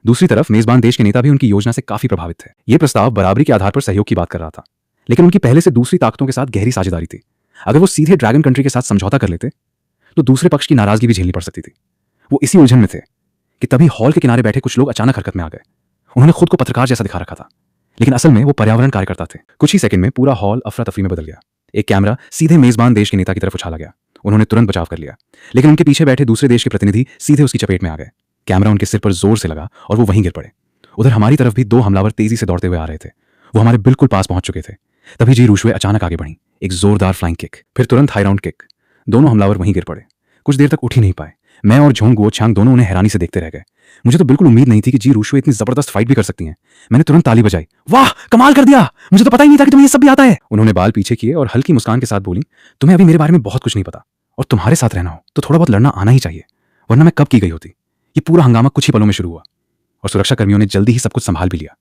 दूसरी तरफ मेजबान देश के नेता भी उनकी योजना से काफी प्रभावित थे। ये प्रस्ताव बराबरी के आधार पर सहयोग की बात कर रहा था, लेकिन उनकी पहले से दूसरी ताकतों के साथ गहरी साझेदारी थी। अगर वो सीधे ड्रैगन कंट्री के साथ समझौता कर लेते तो दूसरे पक्ष की नाराजगी भी झेलनी पड़ सकती थी। वो इसी उलझन में थे कि तभी हॉल के किनारे बैठे कुछ लोग अचानक हरकत में आ गए। उन्होंने खुद को पत्रकार जैसा दिखा रखा था, लेकिन असल में वो पर्यावरण कार्यकर्ता थे। कुछ ही सेकंड में पूरा हॉल अफरा तफरी में बदल गया। एक कैमरा सीधे मेजबान देश के नेता की तरफ उछाला गया। उन्होंने तुरंत बचाव कर लिया, लेकिन उनके पीछे बैठे दूसरे देश के प्रतिनिधि सीधे उसकी चपेट में आ गए। कैमरा उनके सिर पर जोर से लगा और वो वहीं गिर पड़े। उधर हमारी तरफ भी दो हमलावर तेजी से दौड़ते हुए आ रहे थे। वो हमारे बिल्कुल पास पहुंच चुके थे। तभी जी रूशवे अचानक आगे बढ़ी, एक जोरदार फ्लाइंग किक, फिर तुरंत हाई राउंड किक। दोनों हमलावर वहीं गिर पड़े। कुछ देर तक उठ ही नहीं पाए। मैं और झोंग गुओछांग दोनों उन्हें हैरानी से देखते रह गए। मुझे तो बिल्कुल उम्मीद नहीं थी कि जी रूशवे इतनी जबरदस्त फाइट भी कर सकती हैं। मैंने तुरंत ताली बजाई। वाह, कमाल कर दिया, मुझे तो पता ही नहीं था कि तुम्हें ये सब भी आता है। उन्होंने बाल पीछे किए और हल्की मुस्कान के साथ बोली, तुम्हें अभी मेरे बारे में बहुत कुछ नहीं पता, और तुम्हारे साथ रहना हो तो थोड़ा बहुत लड़ना आना ही चाहिए, वरना मैं कब की गई होती। ये पूरा हंगामा कुछ ही पलों में शुरू हुआ और सुरक्षा कर्मियों ने जल्दी ही सब कुछ संभाल भी लिया।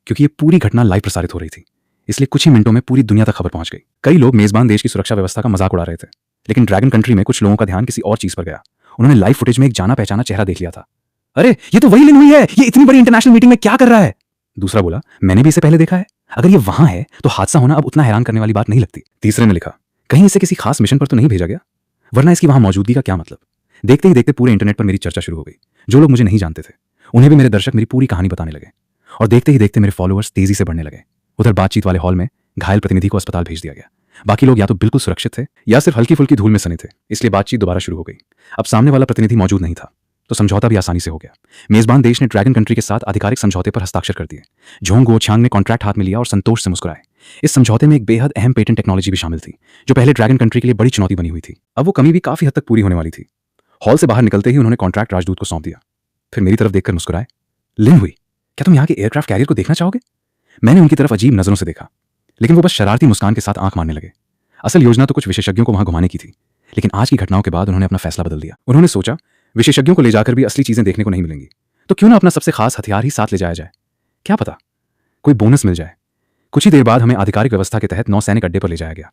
क्योंकि ये पूरी घटना लाइव प्रसारित हो रही थी, इसलिए कुछ ही मिनटों में पूरी दुनिया तक खबर पहुंच गई। कई लोग मेजबान देश की सुरक्षा व्यवस्था का मजाक उड़ा रहे थे, लेकिन ड्रैगन कंट्री में कुछ लोगों का ध्यान किसी और चीज पर गया। उन्होंने लाइव फुटेज में एक जाना पहचाना चेहरा देख लिया था। अरे, ये तो वही लिन हुई है, ये इतनी बड़ी इंटरनेशनल मीटिंग में क्या कर रहा है? दूसरा बोला, मैंने भी इसे पहले देखा है। अगर ये वहां है तो हादसा होना अब उतना हैरान करने वाली बात नहीं लगती। तीसरे ने लिखा, कहीं इसे किसी खास मिशन पर तो नहीं भेजा गया, वरना इसकी वहां मौजूदगी का क्या मतलब। देखते ही देखते पूरे इंटरनेट पर मेरी चर्चा शुरू हो गई। जो लोग मुझे नहीं जानते थे उन्हें भी मेरे दर्शक मेरी पूरी कहानी बताने लगे, और देखते ही देखते मेरे फॉलोअर्स तेजी से बढ़ने लगे। उधर बातचीत वाले हॉल में घायल प्रतिनिधि को अस्पताल भेज दिया गया। बाकी लोग या तो बिल्कुल सुरक्षित थे या सिर्फ हल्की फुल्की धूल में सने थे, इसलिए बातचीत दोबारा शुरू हो गई। अब सामने वाला प्रतिनिधि मौजूद नहीं था, तो समझौता भी आसानी से हो गया। मेजबान देश ने ड्रैगन कंट्री के साथ आधिकारिक समझौते पर हस्ताक्षर कर दिए। झोंग गुओछांग ने कॉन्ट्रैक्ट हाथ में लिया और संतोष से मुस्कुराए। इस समझौते में एक बेहद अहम पेटेंट टेक्नोलॉजी भी शामिल थी, जो पहले ड्रैगन कंट्री के लिए बड़ी चुनौती बनी हुई थी। अब वो कमी भी काफी हद तक पूरी होने वाली थी। हॉल से बाहर निकलते ही उन्होंने कॉन्ट्रैक्ट राजदूत को सौंप दिया, फिर मेरी तरफ देखकर मुस्कुराए। लिन हुई, क्या तुम यहाँ के एयरक्राफ्ट कैरियर को देखना चाहोगे? मैंने उनकी तरफ अजीब नजरों से देखा, लेकिन वो बस शरारती मुस्कान के साथ आंख मारने लगे। असल योजना तो कुछ विशेषज्ञों को वहां घुमाने की थी, लेकिन आज की घटनाओं के बाद उन्होंने अपना फैसला बदल दिया। उन्होंने सोचा, विशेषज्ञों को ले जाकर भी असली चीजें देखने को नहीं मिलेंगी, तो क्यों ना अपना सबसे खास हथियार ही साथ ले जाया जाए। क्या पता कोई बोनस मिल जाए। कुछ ही देर बाद हमें आधिकारिक व्यवस्था के तहत नौसैनिक अड्डे पर ले जाया गया।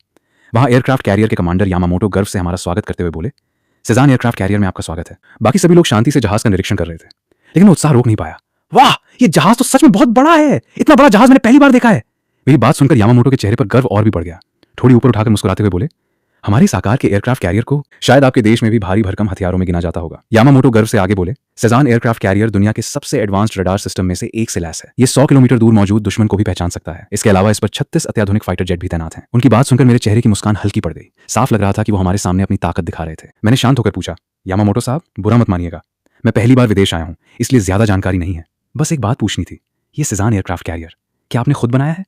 वहां एयरक्राफ्ट कैरियर के कमांडर यामामोटो गर्व से हमारा स्वागत करते हुए बोले, सेजान एयरक्राफ्ट कैरियर में आपका स्वागत है। बाकी सभी लोग शांति से जहाज का निरीक्षण कर रहे थे, लेकिन मैं उत्साह रोक नहीं पाया। वाह, ये जहाज तो सच में बहुत बड़ा है, इतना बड़ा जहाज मैंने पहली बार देखा है। मेरी बात सुनकर यामामोटो के चेहरे पर गर्व और भी बढ़ गया। थोड़ी ऊपर उठाकर मुस्कुराते हुए बोले, हमारे इस आकार के एयरक्राफ्ट कैरियर को शायद आपके देश में भी भारी भरकम हथियारों में गिना जाता होगा। यामामोटो गर्व से आगे बोले, सेजान एयरक्राफ्ट कैरियर दुनिया के सबसे एडवांस्ड रडार सिस्टम में से एक से लैस है। ये 100 किलोमीटर दूर मौजूद दुश्मन को भी पहचान सकता है। इसके अलावा इस पर 36 अत्याधुनिक फाइटर जेट भी तैनात हैं। उनकी बात सुनकर मेरे चेहरे की मुस्कान हल्की पड़ गई। साफ लग रहा था कि वो हमारे सामने अपनी ताकत दिखा रहे थे। मैंने शांत होकर पूछा, यामामोटो साहब, बुरा मत मानिएगा, मैं पहली बार विदेश आया हूं, इसलिए ज्यादा जानकारी नहीं है। बस एक बात पूछनी थी, ये सेजान एयरक्राफ्ट कैरियर क्या आपने खुद बनाया है?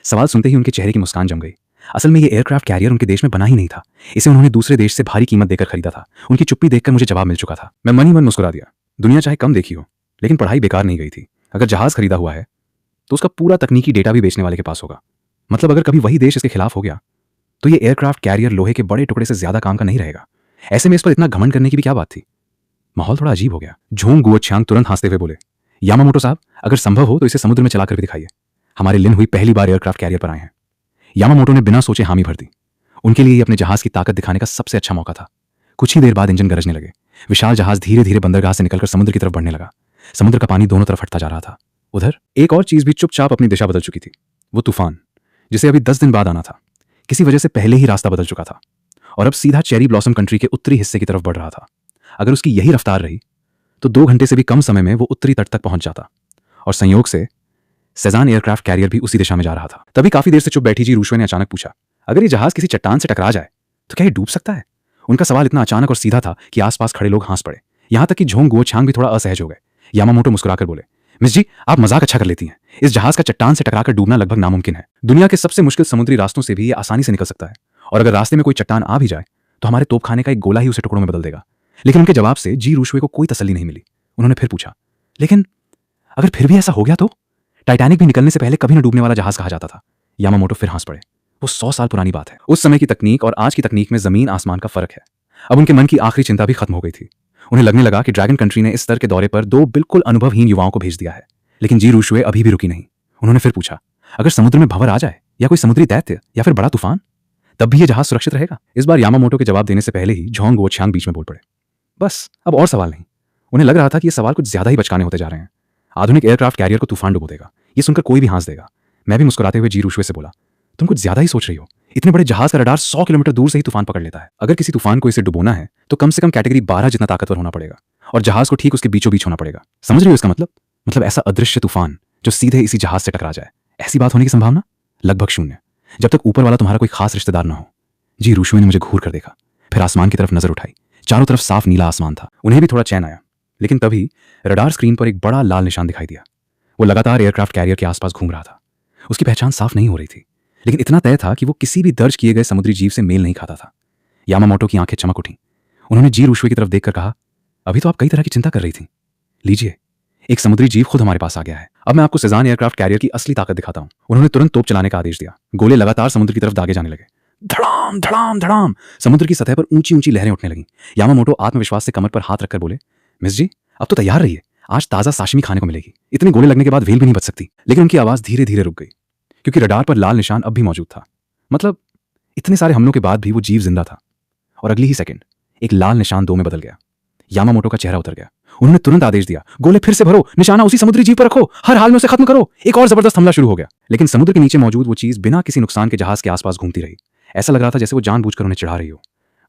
सवाल सुनते ही उनके चेहरे की मुस्कान जम गई। असल में ये एयरक्राफ्ट कैरियर उनके देश में बना ही नहीं था, इसे उन्होंने दूसरे देश से भारी कीमत देकर खरीदा था। उनकी चुप्पी देखकर मुझे जवाब मिल चुका था। मैं मन ही मन मुस्कुरा दिया। दुनिया चाहे कम देखी हो, लेकिन पढ़ाई बेकार नहीं गई थी। अगर जहाज खरीदा हुआ है तो उसका पूरा तकनीकी डेटा भी बेचने वाले के पास होगा। मतलब अगर कभी वही देश इसके खिलाफ हो गया तो ये एयरक्राफ्ट कैरियर लोहे के बड़े टुकड़े से ज्यादा काम का नहीं रहेगा। ऐसे में इस पर इतना घमंड करने की भी क्या बात थी? माहौल थोड़ा अजीब हो गया। झोंग गुओछांग तुरंत हंसते हुए बोले, यामामोटो साहब, अगर संभव हो तो इसे समुद्र में चलाकर भी दिखाइए। हमारे लिन हुई पहली बार एयरक्राफ्ट कैरियर पर आए हैं। यामामोटो ने बिना सोचे हामी भर दी। उनके लिए अपने जहाज की ताकत दिखाने का सबसे अच्छा मौका था। कुछ ही देर बाद इंजन गरजने लगे। विशाल जहाज धीरे धीरे बंदरगाह से निकलकर समुद्र की तरफ बढ़ने लगा। समुद्र का पानी दोनों तरफ हटता जा रहा था। उधर एक और चीज भी चुपचाप अपनी दिशा बदल चुकी थी, वो तूफान, जिसे अभी 10 दिन बाद आना था। किसी वजह से पहले ही रास्ता बदल चुका था और अब सीधा चेरी ब्लॉसम कंट्री के उत्तरी हिस्से की तरफ बढ़ रहा था। अगर उसकी यही रफ्तार रही तो 2 घंटे से भी कम समय में वो उत्तरी तट तक पहुंच जाता, और संयोग से सेजान एयरक्राफ्ट कैरियर भी उसी दिशा में जा रहा था। तभी काफी देर से चुप बैठी जी रूशवे ने अचानक पूछा, अगर ये जहाज किसी चट्टान से टकरा जाए तो क्या ये डूब सकता है? उनका सवाल इतना अचानक और सीधा था कि आसपास खड़े लोग हंस पड़े। यहां तक कि झोंग गुओछांग भी थोड़ा असहज हो गए। यामामोटो मुस्कुराकर बोले, मिस जी, आप मजाक अच्छा कर लेती हैं। इस जहाज का चट्टान से टकराकर डूबना लगभग नामुमकिन है। दुनिया के सबसे मुश्किल समुद्री रास्तों से भी ये आसानी से निकल सकता है, और अगर रास्ते में कोई चट्टान आ भी जाए तो हमारे तोपखाने का एक गोला ही उसे टुकड़ों में बदल देगा। लेकिन उनके जवाब से जी रूशवे को कोई तसल्ली नहीं मिली। उन्होंने फिर पूछा, लेकिन अगर फिर भी ऐसा हो गया तो? टाइटैनिक भी निकलने से पहले कभी न डूबने वाला जहाज कहा जाता था। यामामोटो फिर हंस पड़े। वो 100 साल पुरानी बात है। उस समय की तकनीक और आज की तकनीक में जमीन आसमान का फर्क है। अब उनके मन की आखिरी चिंता भी खत्म हो गई थी। उन्हें लगने लगा कि ड्रैगन कंट्री ने इस स्तर के दौरे पर 2 बिल्कुल अनुभवहीन युवाओं को भेज दिया है। लेकिन जी रूशवे अभी भी रुकी नहीं। उन्होंने फिर पूछा, अगर समुद्र में भंवर आ जाए या कोई समुद्री दैत्य या फिर बड़ा तूफान, तब भी ये जहाज सुरक्षित रहेगा? इस बार यामामोटो के जवाब देने से पहले ही झोंग गुओछांग बीच में बोल पड़े, बस अब और सवाल नहीं, उन्हें लग रहा था कि ये सवाल कुछ ज्यादा ही बचकाने होते जा रहे हैं। आधुनिक एयरक्राफ्ट कैरियर को तूफान डुबो देगा, ये सुनकर कोई भी हंस देगा। मैं भी मुस्कुराते हुए जी रूशवे से बोला, तुम कुछ ज्यादा ही सोच रही हो। इतने बड़े जहाज का रडार 100 किलोमीटर दूर से ही तूफान पकड़ लेता है। अगर किसी तूफान को इसे डुबोना है तो कम से कम कैटेगरी 12 जितना ताकतवर होना पड़ेगा, और जहाज को ठीक उसके बीचों बीच होना पड़ेगा। समझ रही हो इसका मतलब ऐसा अदृश्य तूफान जो सीधे इसी जहाज से टकरा जाए। ऐसी बात होने की संभावना लगभग शून्य, जब तक ऊपर वाला तुम्हारा कोई खास रिश्तेदार ना हो। जी रूशवे ने मुझे घूर कर देखा, फिर आसमान की तरफ नजर उठाई। चारों तरफ साफ नीला आसमान था। उन्हें भी थोड़ा चैन आया, लेकिन तभी रडार स्क्रीन पर एक बड़ा लाल निशान दिखाई दिया। वो लगातार एयरक्राफ्ट कैरियर के आसपास घूम रहा था। उसकी पहचान साफ नहीं हो रही थी, लेकिन इतना तय था कि वो किसी भी दर्ज किए गए समुद्री जीव से मेल नहीं खाता था। यामामोटो की आंखें चमक उठी। उन्होंने जी रूशवे की तरफ देखकर कहा, अभी तो आप कई तरह की चिंता कर रही थी, लीजिए, एक समुद्री जीव खुद हमारे पास आ गया है। अब मैं आपको सेजान एयरक्राफ्ट कैरियर की असली ताकत दिखाता हूं। उन्होंने तुरंत तोप चलाने का आदेश दिया। गोले लगातार समुद्र की तरफ दागे जाने लगे। धड़ाम धड़ाम धड़ाम समुद्र की सतह पर ऊंची ऊंची लहरें उठने लगीं। यामामोटो आत्मविश्वास से कमर पर हाथ रखकर बोले, मिस जी, अब तो तैयार रहिए, आज ताजा साशिमी खाने को मिलेगी। इतने गोले लगने के बाद व्हेल भी नहीं बच सकती। लेकिन उनकी आवाज धीरे धीरे रुक गई, क्योंकि रडार पर लाल निशान अब भी मौजूद था। मतलब इतने सारे हमलों के बाद भी वो जीव जिंदा था। और अगली ही सेकंड एक लाल निशान 2 में बदल गया। यामामोटो का चेहरा उतर गया। उन्होंने तुरंत आदेश दिया, गोले फिर से भरो, निशाना उसी समुद्री जीव पर रखो, हर हाल में उसे खत्म करो। एक और जबरदस्त हमला शुरू हो गया, लेकिन समुद्र के नीचे मौजूद वो चीज बिना किसी नुकसान के जहाज के आसपास घूमती रही। ऐसा लग रहा था जैसे वो जानबूझकर उन्हें चिढ़ा रही हो।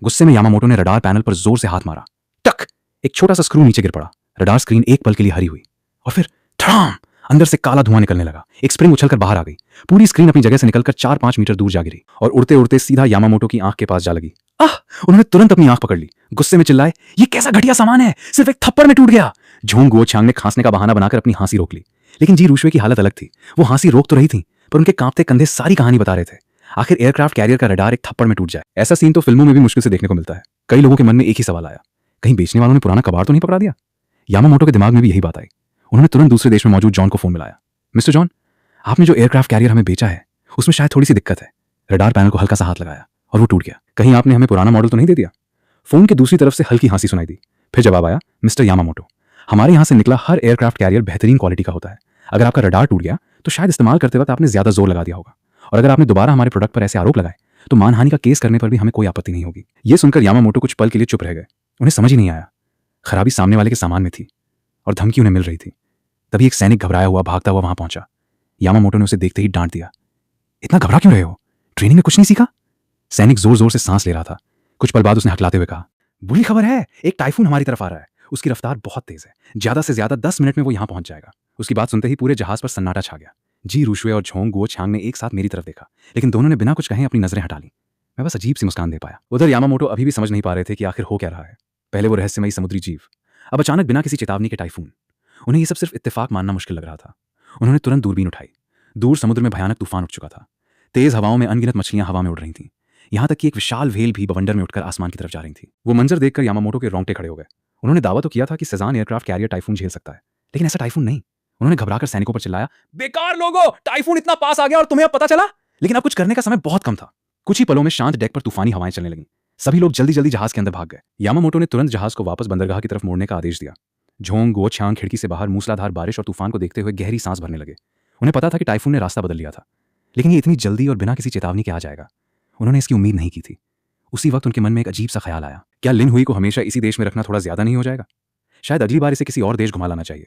गुस्से में यामामोटो ने रडार पैनल पर जोर से हाथ मारा। टक, एक छोटा सा स्क्रू नीचे गिर पड़ा। रडार स्क्रीन एक पल के लिए हरी हुई, और फिर धड़ाम, अंदर से काला धुआं निकलने लगा। एक स्प्रिंग उछलकर बाहर आ गई। पूरी स्क्रीन अपनी जगह से निकलकर 4-5 मीटर दूर जा गिरी और उड़ते उड़ते सीधा यामामोटो की आंख के पास जा लगी। आह! उन्होंने तुरंत अपनी आंख पकड़ ली। गुस्से में चिल्लाए, ये कैसा घटिया सामान है, सिर्फ एक थप्पड़ में टूट गया। झोंग गो छांग ने खांसने का बहाना बनाकर अपनी हंसी रोक ली, लेकिन जी रूशवे की हालत अलग थी। वो हंसी रोक तो रही थी, पर उनके कांपते कंधे सारी कहानी बता रहे थे। आखिर एयरक्राफ्ट कैरियर का रडार एक थप्पड़ में टूट जाए, ऐसा सीन तो फिल्मों में भी मुश्किल से देखने को मिलता है। कई लोगों के मन में एक ही सवाल आया, कहीं बेचने वालों ने पुराना कबाड़ तो नहीं पकड़ा दिया। यामामोटो के दिमाग में भी यही बात आई। उन्होंने तुरंत दूसरे देश में मौजूद जॉन को फोन मिलाया। मिस्टर जॉन, आपने जो एयरक्राफ्ट कैरियर हमें बेचा है उसमें शायद थोड़ी सी दिक्कत है। रडार पैनल को हल्का सा हाथ लगाया और वो टूट गया। कहीं आपने हमें पुराना मॉडल तो नहीं दे दिया? फोन की दूसरी तरफ से हल्की हंसी सुनाई दी। फिर जवाब आया, मिस्टर यामामोटो, हमारे यहां से निकला हर एयरक्राफ्ट कैरियर बेहतरीन क्वालिटी का होता है। अगर आपका रडार टूट गया तो शायद इस्तेमाल करते वक्त आपने ज्यादा जोर लगा दिया होगा, और अगर आपने दोबारा हमारे प्रोडक्ट पर ऐसे आरोप लगाए तो मानहानि का केस करने पर भी हमें कोई आपत्ति नहीं होगी। ये सुनकर यामामोटो कुछ पल के लिए चुप रह गए। उन्हें समझ ही नहीं आया, खराबी सामने वाले के सामान में थी और धमकी उन्हें मिल रही थी। तभी एक सैनिक घबराया हुआ भागता हुआ वहां पहुंचा। यामामोटो ने उसे देखते ही डांट दिया, इतना घबरा क्यों रहे हो, ट्रेनिंग में कुछ नहीं सीखा? सैनिक जोर जोर से सांस ले रहा था। कुछ पल बाद उसने हकलाते हुए कहा, बुरी खबर है, एक टाइफून हमारी तरफ आ रहा है। उसकी रफ्तार बहुत तेज है, ज्यादा से ज्यादा 10 मिनट में वो यहां पहुंच जाएगा। उसकी बात सुनते ही पूरे जहाज पर सन्नाटा छा गया। जी रूशवे और झोंग गो छांग ने एक साथ मेरी तरफ देखा, लेकिन दोनों ने बिना कुछ कहे अपनी नजरें हटा ली। मैं बस अजीब सी मुस्कान दे पाया। उधर यामामोटो अभी भी समझ नहीं पा रहे थे कि आखिर हो क्या रहा है। पहले वो रहस्यमयी समुद्री जीव, अब अचानक बिना किसी चेतावनी के टाइफून। उन्हें यह सब सिर्फ इत्तेफाक मानना मुश्किल लग रहा था। उन्होंने तुरंत दूरबीन उठाई। दूर समुद्र में भयानक तूफान उठ चुका था। तेज हवाओं में अनगिनत मछलियां हवा में उड़ रही थीं। यहां तक कि एक विशाल व्हेल भी बवंडर में उठकर आसमान की तरफ जा रही थी। वो मंजर देखकर यामामोटो के रोंगटे खड़े हो गए। उन्होंने दावा तो किया था कि सेजान एयरक्राफ्ट कैरियर टाइफून झेल सकता है, लेकिन ऐसा टाइफून नहीं। उन्होंने घबराकर सैनिकों पर चिल्लाया, बेकार लोगो, टाइफून इतना पास आ गया और तुम्हें अब पता चला? लेकिन अब कुछ करने का समय बहुत कम था। कुछ ही पलों में शांत डेक पर तूफानी हवाएं चलने लगीं। सभी लोग जल्दी जल्दी जहाज के अंदर भाग गए। यामामोटो ने तुरंत जहाज को वापस बंदरगाह की तरफ मोड़ने का आदेश दिया। झोंग गो छांग खिड़की से बाहर मूसलाधार बारिश और तूफान को देखते हुए गहरी सांस भरने लगे। उन्हें पता था कि टाइफून ने रास्ता बदल लिया था, लेकिन ये इतनी जल्दी और बिना किसी चेतावनी के आ जाएगा, उन्होंने इसकी उम्मीद नहीं की थी। उसी वक्त उनके मन में एक अजीब सा ख्याल आया, क्या लिन हुई को हमेशा इसी देश में रखना थोड़ा ज्यादा नहीं हो जाएगा? शायद अगली बार इसे किसी और देश घुमा लाना चाहिए।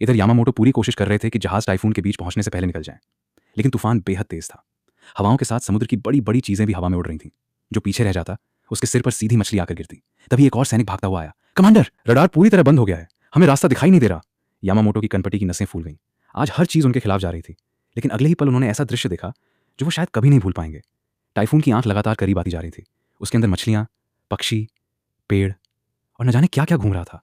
इधर यामामोटो पूरी कोशिश कर रहे थे कि जहाज टाइफून के बीच पहुंचने से पहले निकल जाए, लेकिन तूफान बेहद तेज था। हवाओं के साथ समुद्र की बड़ी बड़ी चीजें भी हवा में उड़ रही थीं। जो पीछे रह जाता उसके सिर पर सीधी मछली आकर गिरती। तभी एक और सैनिक भागता हुआ आया, कमांडर, रडार पूरी तरह बंद हो गया है, हमें रास्ता दिखाई नहीं दे रहा। यामामोटो की कनपटी की नसें फूल गईं। आज हर चीज उनके खिलाफ जा रही थी, लेकिन अगले ही पल उन्होंने ऐसा दृश्य देखा जो वो शायद कभी नहीं भूल पाएंगे। टाइफून की आंख लगातार करीब आती जा रही थी। उसके अंदर मछलियां, पक्षी, पेड़ और न जाने क्या क्या घूम रहा था।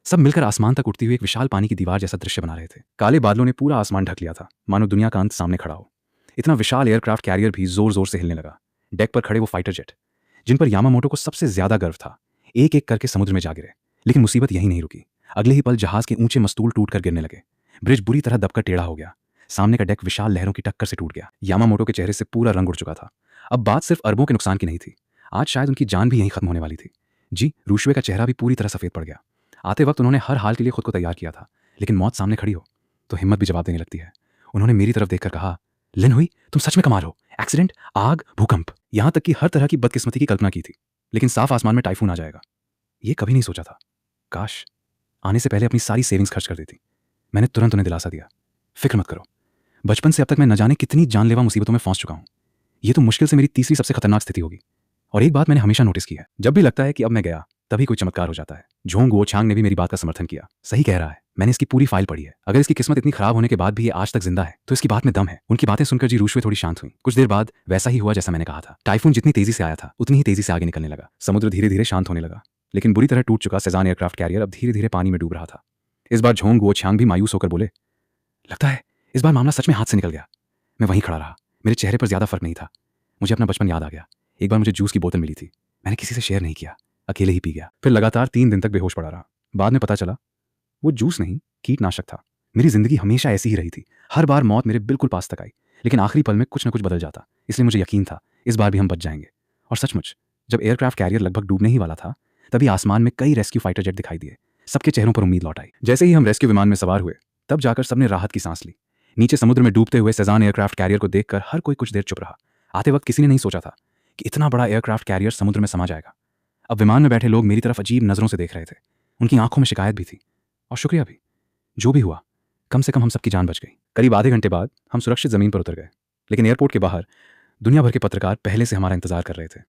सब मिलकर आसमान तक उठती हुई एक विशाल पानी की दीवार जैसा दृश्य बना रहे थे। काले बादलों ने पूरा आसमान ढक लिया था, मानो दुनिया का अंत सामने खड़ा हो। इतना विशाल एयरक्राफ्ट कैरियर भी जोर जोर से हिलने लगा। डेक पर खड़े वो फाइटर जेट, जिन पर यामामोटो को सबसे ज्यादा गर्व था, एक एक करके समुद्र में जा गिरे। लेकिन मुसीबत यही नहीं रुकी। अगले ही पल जहाज के ऊंचे मस्तूल टूटकर गिरने लगे। ब्रिज बुरी तरह दबकर टेढ़ा हो गया। सामने का डेक विशाल लहरों की टक्कर से टूट गया। यामामोटो के चेहरे से पूरा रंग उड़ चुका था। अब बात सिर्फ अरबों के नुकसान की नहीं थी, आज शायद उनकी जान भी यहीं खत्म होने वाली थी। जी रूशवे का चेहरा भी पूरी तरह सफेद पड़ गया। आते वक्त उन्होंने हर हाल के लिए खुद को तैयार किया था, लेकिन मौत सामने खड़ी हो तो हिम्मत भी जवाब देने लगती है। उन्होंने मेरी तरफ देखकर कहा, लिन हुई, तुम सच में कमाल हो। एक्सीडेंट, आग, भूकंप, यहां तक कि हर तरह की बदकिस्मती की कल्पना की थी, लेकिन साफ आसमान में टाइफून आ जाएगा, ये कभी नहीं सोचा था। काश आने से पहले अपनी सारी सेविंग्स खर्च कर दी थी। मैंने तुरंत उन्हें दिलासा दिया, फिक्र मत करो, बचपन से अब तक मैं न जाने कितनी जानलेवा मुसीबतों में फंस चुका हूँ। ये तो मुश्किल से मेरी तीसरी सबसे खतरनाक स्थिति होगी। और एक बात मैंने हमेशा नोटिस की है, जब भी लगता है कि अब मैं गया तभी कोई चमत्कार हो जाता है। झोंग वो छांग ने भी मेरी बात का समर्थन किया। सही कह रहा है, मैंने इसकी पूरी फाइल पढ़ी है। अगर इसकी किस्मत इतनी खराब होने के बाद भी ये आज तक जिंदा है तो इसकी बात में दम है। उनकी बातें सुनकर जी रूशवे थोड़ी शांत हुई। कुछ देर बाद वैसा ही हुआ जैसा मैंने कहा था। टाइफून जितनी तेजी से आया था उतनी ही तेजी से आगे निकलने लगा। समुद्र धीरे धीरे शांत होने लगा, लेकिन बुरी तरह टूट चुका सेजान एयरक्राफ्ट कैरियर अब धीरे धीरे पानी में डूब रहा था। इस बार झोंग वो छांग भी मायूस होकर बोले, लगता है इस बार मामला सच में हाथ से निकल गया। मैं वहीं खड़ा रहा, मेरे चेहरे पर ज्यादा फर्क नहीं था। मुझे अपना बचपन याद आ गया। एक बार मुझे जूस की बोतल मिली थी, मैंने किसी से शेयर नहीं किया, अकेले ही पी गया। फिर लगातार 3 दिन तक बेहोश पड़ा रहा। बाद में पता चला वो जूस नहीं, कीटनाशक था। मेरी जिंदगी हमेशा ऐसी ही रही थी। हर बार मौत मेरे बिल्कुल पास तक आई, लेकिन आखिरी पल में कुछ न कुछ बदल जाता। इसलिए मुझे यकीन था इस बार भी हम बच जाएंगे। और सचमुच जब एयरक्राफ्ट कैरियर लगभग डूबने ही वाला था तभी आसमान में कई रेस्क्यू फाइटर जेट दिखाई दिए। सबके चेहरों पर उम्मीद लौट आई। जैसे ही हम रेस्क्यू विमान में सवार हुए तब जाकर सबने राहत की सांस ली। नीचे समुद्र में डूबते हुए सेजान एयरक्राफ्ट कैरियर को देखकर हर कोई कुछ देर चुप रहा। आते वक्त किसी ने नहीं सोचा था कि इतना बड़ा एयरक्राफ्ट कैरियर समुद्र में समा जाएगा। अब विमान में बैठे लोग मेरी तरफ अजीब नजरों से देख रहे थे। उनकी आंखों में शिकायत भी थी और शुक्रिया भी। जो भी हुआ, कम से कम हम सबकी जान बच गई। करीब आधे घंटे बाद हम सुरक्षित जमीन पर उतर गए, लेकिन एयरपोर्ट के बाहर दुनिया भर के पत्रकार पहले से हमारा इंतजार कर रहे थे।